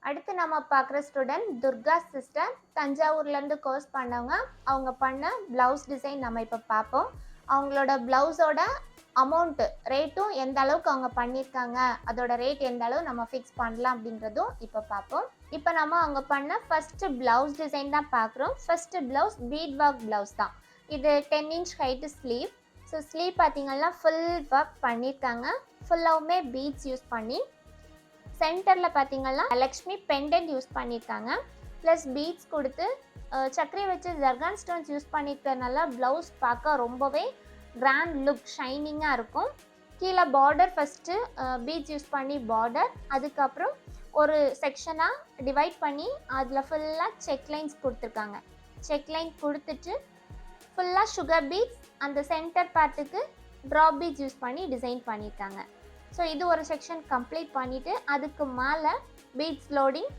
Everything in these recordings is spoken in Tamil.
அடுத்து நம்ம பார்க்குற ஸ்டூடெண்ட் துர்கா சிஸ்டர், தஞ்சாவூர்லேருந்து கோர்ஸ் பண்ணவங்க. அவங்க பண்ண ப்ளவுஸ் டிசைன் நம்ம இப்போ பார்ப்போம். அவங்களோட ப்ளவுஸோட அமௌண்ட்டு ரேட்டும் எந்த அளவுக்கு அவங்க பண்ணியிருக்காங்க, அதோட ரேட் எந்த அளவு நம்ம ஃபிக்ஸ் பண்ணலாம் அப்படின்றதும் இப்போ பார்ப்போம். இப்போ நம்ம அவங்க பண்ண ஃபஸ்ட்டு ப்ளவுஸ் டிசைன் தான் பார்க்குறோம். First blouse beat work blouse தான். இது 10 inch height sleeve. So sleeve பார்த்திங்கன்னா ஃபுல் ஒர்க் பண்ணியிருக்காங்க. ஃபுல்லாகவுமே பீட்ஸ் யூஸ் பண்ணி சென்டரில் பார்த்திங்கன்னா லக்ஷ்மி பெண்டன்ட் யூஸ் பண்ணியிருக்காங்க. ப்ளஸ் பீட்ஸ் கொடுத்து சக்கரை வச்சு ஜர்கான் ஸ்டோன்ஸ் யூஸ் பண்ணியிருக்கறனால ப்ளவுஸ் பார்க்க ரொம்பவே கிராண்ட் லுக் ஷைனிங்காக இருக்கும். கீழே பார்டர் ஃபஸ்ட்டு பீட்ஸ் யூஸ் பண்ணி பார்டர், அதுக்கப்புறம் ஒரு செக்ஷனாக டிவைட் பண்ணி அதில் ஃபுல்லாக செக் லைன்ஸ் கொடுத்துருக்காங்க. செக் லைன் கொடுத்துட்டு ஃபுல்லாக சுகர் பீட்ஸ், அந்த சென்டர் பார்ட்டுக்கு ட்ராப் பீட்ஸ் யூஸ் பண்ணி டிசைன் பண்ணியிருக்காங்க. ஸோ இது ஒரு செக்ஷன் கம்ப்ளீட் பண்ணிவிட்டு அதுக்கு மேலே பீட்ஸ் லோடிங்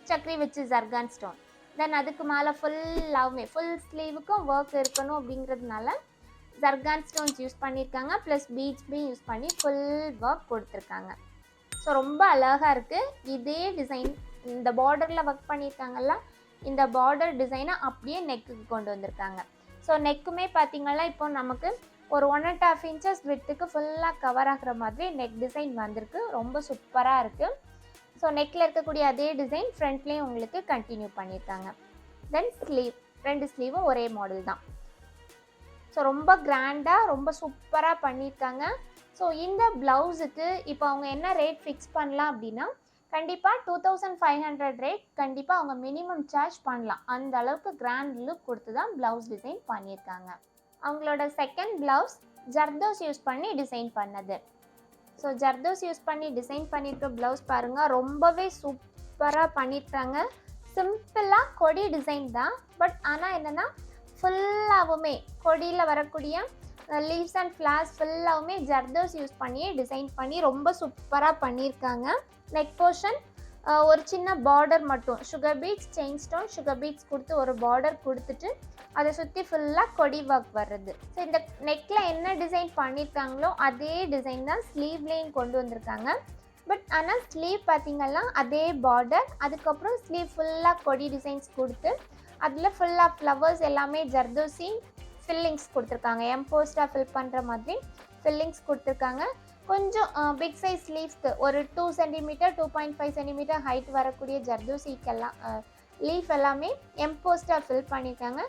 சக்கரை வச்சு ஜர்கான் ஸ்டோன், தென் அதுக்கு மேலே ஃபுல்லாகவுமே ஃபுல் ஸ்லீவுக்கும் ஒர்க் இருக்கணும் அப்படிங்கிறதுனால ஜர்கான் ஸ்டோன்ஸ் யூஸ் பண்ணியிருக்காங்க. ப்ளஸ் பீட்ஸ்மே யூஸ் பண்ணி ஃபுல் ஒர்க் கொடுத்துருக்காங்க. ஸோ ரொம்ப அழகாக இருக்குது. இதே டிசைன் இந்த பார்டரில் ஒர்க் பண்ணியிருக்காங்கல்ல, இந்த பார்டர் டிசைனை அப்படியே நெக்குக்கு கொண்டு வந்திருக்காங்க. ஸோ நெக்குமே பார்த்திங்கன்னா இப்போ நமக்கு ஒரு 1.5 inches விட்டுக்கு ஃபுல்லாக கவர் ஆகிற மாதிரி நெக் டிசைன் வந்திருக்கு. ரொம்ப சூப்பராக இருக்குது. ஸோ நெக்கில் இருக்கக்கூடிய அதே டிசைன் ஃப்ரண்ட்லேயும் உங்களுக்கு கண்டினியூ பண்ணியிருக்காங்க. தென் ஸ்லீவ், 2 ஸ்லீவும் ஒரே மாடல் தான். ஸோ ரொம்ப கிராண்டாக ரொம்ப சூப்பராக பண்ணியிருக்காங்க. ஸோ இந்த ப்ளவுஸுக்கு இப்போ அவங்க என்ன ரேட் ஃபிக்ஸ் பண்ணலாம் அப்படின்னா, கண்டிப்பாக 2500 ரேட் கண்டிப்பாக அவங்க மினிமம் சார்ஜ் பண்ணலாம். அந்த அளவுக்கு கிராண்ட் லுக் கொடுத்து தான் ப்ளவுஸ் டிசைன் பண்ணியிருக்காங்க. அவங்களோட செகண்ட் ப்ளவுஸ் ஜர்தோஸ் யூஸ் பண்ணி டிசைன் பண்ணது. ஸோ ஜர்தோஸ் யூஸ் பண்ணி டிசைன் பண்ணியிருக்க ப்ளவுஸ் பாருங்கள், ரொம்பவே சூப்பராக பண்ணியிருக்காங்க. சிம்பிளாக கொடி டிசைன் தான், பட் ஆனால் என்னென்னா ஃபுல்லாகவுமே கொடியில் வரக்கூடிய லீவ்ஸ் அண்ட் ஃப்ளார்ஸ் ஃபுல்லாகவுமே ஜர்தோஸ் யூஸ் பண்ணி டிசைன் பண்ணி ரொம்ப சூப்பராக பண்ணியிருக்காங்க. நெக் போர்ஷன் ஒரு சின்ன பார்டர் மட்டும் sugar beads, chain stone, sugar beads கொடுத்து ஒரு பார்டர் கொடுத்துட்டு அதை சுற்றி ஃபுல்லாக கொடி ஒர்க் வர்றது. ஸோ இந்த நெக்கில் என்ன டிசைன் பண்ணியிருக்காங்களோ அதே டிசைன் தான் ஸ்லீவ்லேயும் கொண்டு வந்திருக்காங்க. பட் ஆனால் ஸ்லீவ் பார்த்திங்கன்னா அதே பார்டர், அதுக்கப்புறம் ஸ்லீவ் ஃபுல்லாக கொடி டிசைன்ஸ் கொடுத்து அதில் ஃபுல்லாக ஃப்ளவர்ஸ் எல்லாமே ஜர்தோசி ஃபில்லிங்ஸ் கொடுத்துருக்காங்க. எம்போஸ்டாக ஃபில் பண்ணுற மாதிரி ஃபில்லிங்ஸ் கொடுத்துருக்காங்க. கொஞ்சம் பிக் சைஸ் ஸ்லீவ்ஸ்க்கு ஒரு 2 cm 2.5 cm ஹைட் வரக்கூடிய ஜர்தோசிக்கெல்லாம் லீஃப் எல்லாமே எம்போஸ்டாக ஃபில் பண்ணியிருக்காங்க.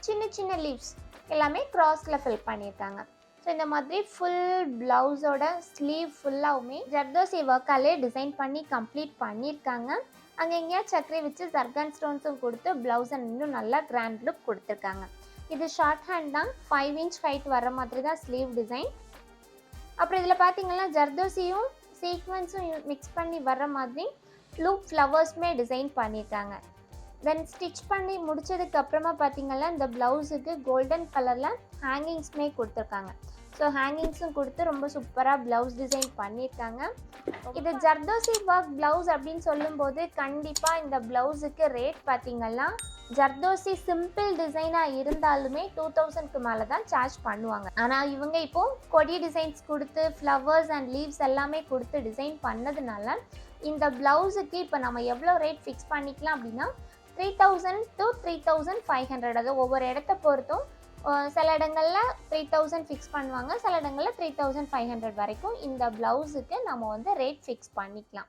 சின்ன சின்ன லீவ்ஸ் எல்லாமே க்ராஸில் ஃபில் பண்ணியிருக்காங்க. ஸோ இந்த மாதிரி ஃபுல் ப்ளவுஸோட ஸ்லீவ் ஃபுல்லாகவுமே ஜர்தோசி ஒர்க்காலே டிசைன் பண்ணி கம்ப்ளீட் பண்ணியிருக்காங்க. அங்கே எங்கேயா சக்கரை வச்சு ஜர்கான் ஸ்டோன்ஸும் கொடுத்து ப்ளவுஸை இன்னும் நல்லா கிராண்ட் லுக் கொடுத்துருக்காங்க. இது ஷார்ட் ஹேண்ட் தான், 5 inch ஹைட் வர மாதிரி தான் ஸ்லீவ் டிசைன். அப்புறம் இதில் பார்த்தீங்கன்னா ஜர்தோசியும் சீக்வன்ஸும் மிக்ஸ் பண்ணி வர்ற மாதிரி லூப் ஃப்ளவர்ஸுமே டிசைன் பண்ணியிருக்காங்க. தென் ஸ்டிச் பண்ணி முடித்ததுக்கு அப்புறமா பார்த்தீங்கன்னா இந்த ப்ளவுஸுக்கு கோல்டன் கலரில் ஹேங்கிங்ஸுமே கொடுத்துருக்காங்க. ஸோ ஹேங்கிங்ஸும் கொடுத்து ரொம்ப சூப்பராக ப்ளவுஸ் டிசைன் பண்ணியிருக்காங்க. இது ஜர்தோசி ஒர்க் ப்ளவுஸ் அப்படின்னு சொல்லும்போது கண்டிப்பாக இந்த ப்ளவுஸுக்கு ரேட் பார்த்திங்கன்னா ஜர்தோசி சிம்பிள் டிசைனாக இருந்தாலுமே 2000க்கு மேலே தான் சார்ஜ் பண்ணுவாங்க. ஆனால் இவங்க இப்போது கொடி டிசைன்ஸ் கொடுத்து ஃப்ளவர்ஸ் அண்ட் லீவ்ஸ் எல்லாமே கொடுத்து டிசைன் பண்ணதுனால இந்த ப்ளவுஸுக்கு இப்போ நம்ம எவ்வளோ ரேட் ஃபிக்ஸ் பண்ணிக்கலாம் அப்படின்னா 3000 to 3500. அது ஒவ்வொரு இடத்த பொறுத்தும் சில இடங்களில் 3000 ஃபிக்ஸ் பண்ணுவாங்க, சில இடங்களில் 3500 வரைக்கும் இந்த ப்ளவுஸுக்கு நம்ம வந்து ரேட் ஃபிக்ஸ் பண்ணிக்கலாம்.